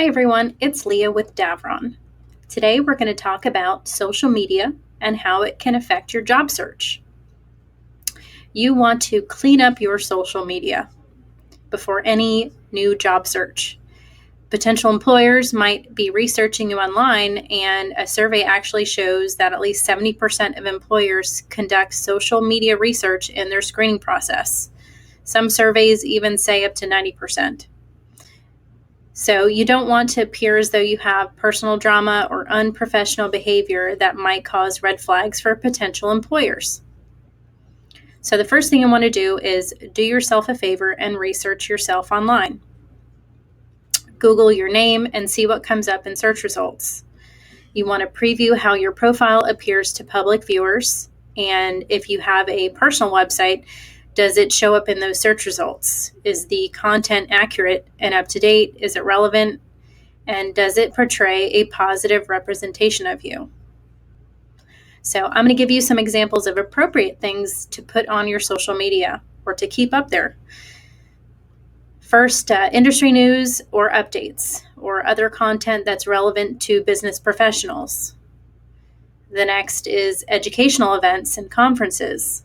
Hi everyone, it's Leah with Davron. Today we're going to talk about social media and how it can affect your job search. You want to clean up your social media before any new job search. Potential employers might be researching you online, and a survey actually shows that at least 70% of employers conduct social media research in their screening process. Some surveys even say up to 90%. So you don't want to appear as though you have personal drama or unprofessional behavior that might cause red flags for potential employers. So the first thing you want to do is do yourself a favor and research yourself online. Google your name and see what comes up in search results. You want to preview how your profile appears to public viewers, and if you have a personal website, does it show up in those search results? Is the content accurate and up to date? Is it relevant? And does it portray a positive representation of you? So I'm going to give you some examples of appropriate things to put on your social media or to keep up there. First, industry news or updates or other content that's relevant to business professionals. The next is educational events and conferences.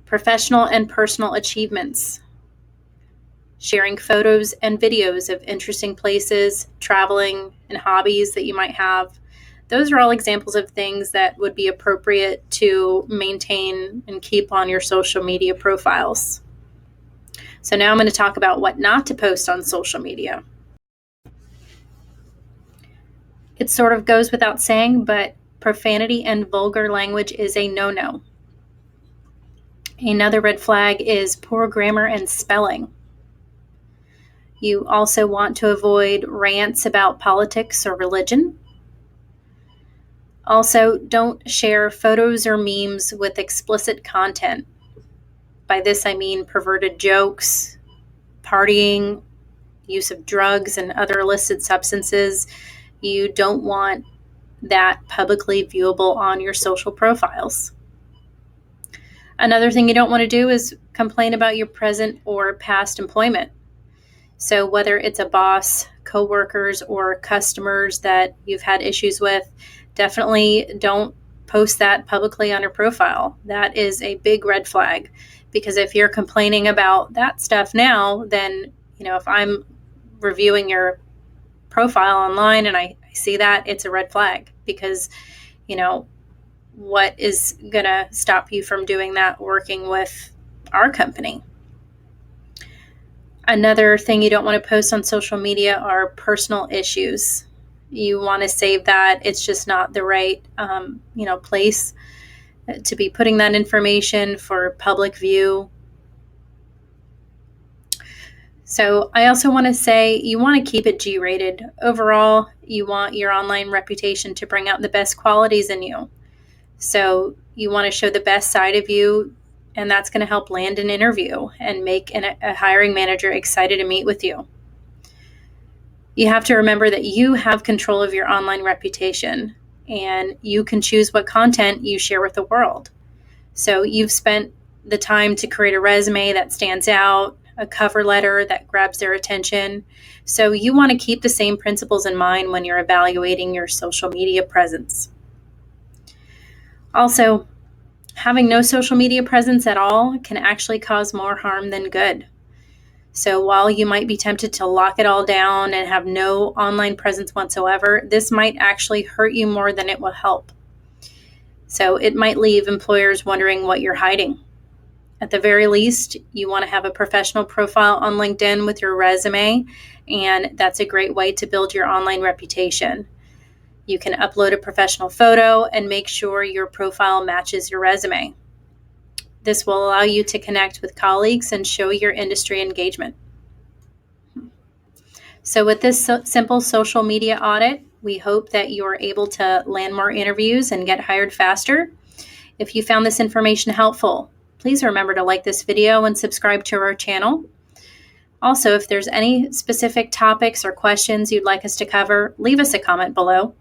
Professional and personal achievements. Sharing photos and videos of interesting places, traveling, and hobbies that you might have. Those are all examples of things that would be appropriate to maintain and keep on your social media profiles. So now I'm going to talk about what not to post on social media. It sort of goes without saying, but profanity and vulgar language is a no-no. Another red flag is poor grammar and spelling. You also want to avoid rants about politics or religion. Also, don't share photos or memes with explicit content. By this, I mean perverted jokes, partying, use of drugs and other illicit substances. You don't want that publicly viewable on your social profiles. Another thing you don't want to do is complain about your present or past employment. So whether it's a boss, coworkers, or customers that you've had issues with, definitely don't post that publicly on your profile. That is a big red flag, because if you're complaining about that stuff now, then, if I'm reviewing your profile online and I see that, it's a red flag, because, what is going to stop you from doing that working with our company? Another thing you don't want to post on social media are personal issues. You want to save that. It's just not the right, place to be putting that information for public view. So I also want to say you want to keep it G-rated. Overall, you want your online reputation to bring out the best qualities in you. So you want to show the best side of you, and that's going to help land an interview and make a hiring manager excited to meet with you. You have to remember that you have control of your online reputation, and you can choose what content you share with the world. So you've spent the time to create a resume that stands out, a cover letter that grabs their attention. So you want to keep the same principles in mind when you're evaluating your social media presence. Also, having no social media presence at all can actually cause more harm than good. So while you might be tempted to lock it all down and have no online presence whatsoever, this might actually hurt you more than it will help. So it might leave employers wondering what you're hiding. At the very least, you want to have a professional profile on LinkedIn with your resume, and that's a great way to build your online reputation. You can upload a professional photo and make sure your profile matches your resume. This will allow you to connect with colleagues and show your industry engagement. So with this simple social media audit, we hope that you are able to land more interviews and get hired faster. If you found this information helpful, please remember to like this video and subscribe to our channel. Also, if there's any specific topics or questions you'd like us to cover, leave us a comment below.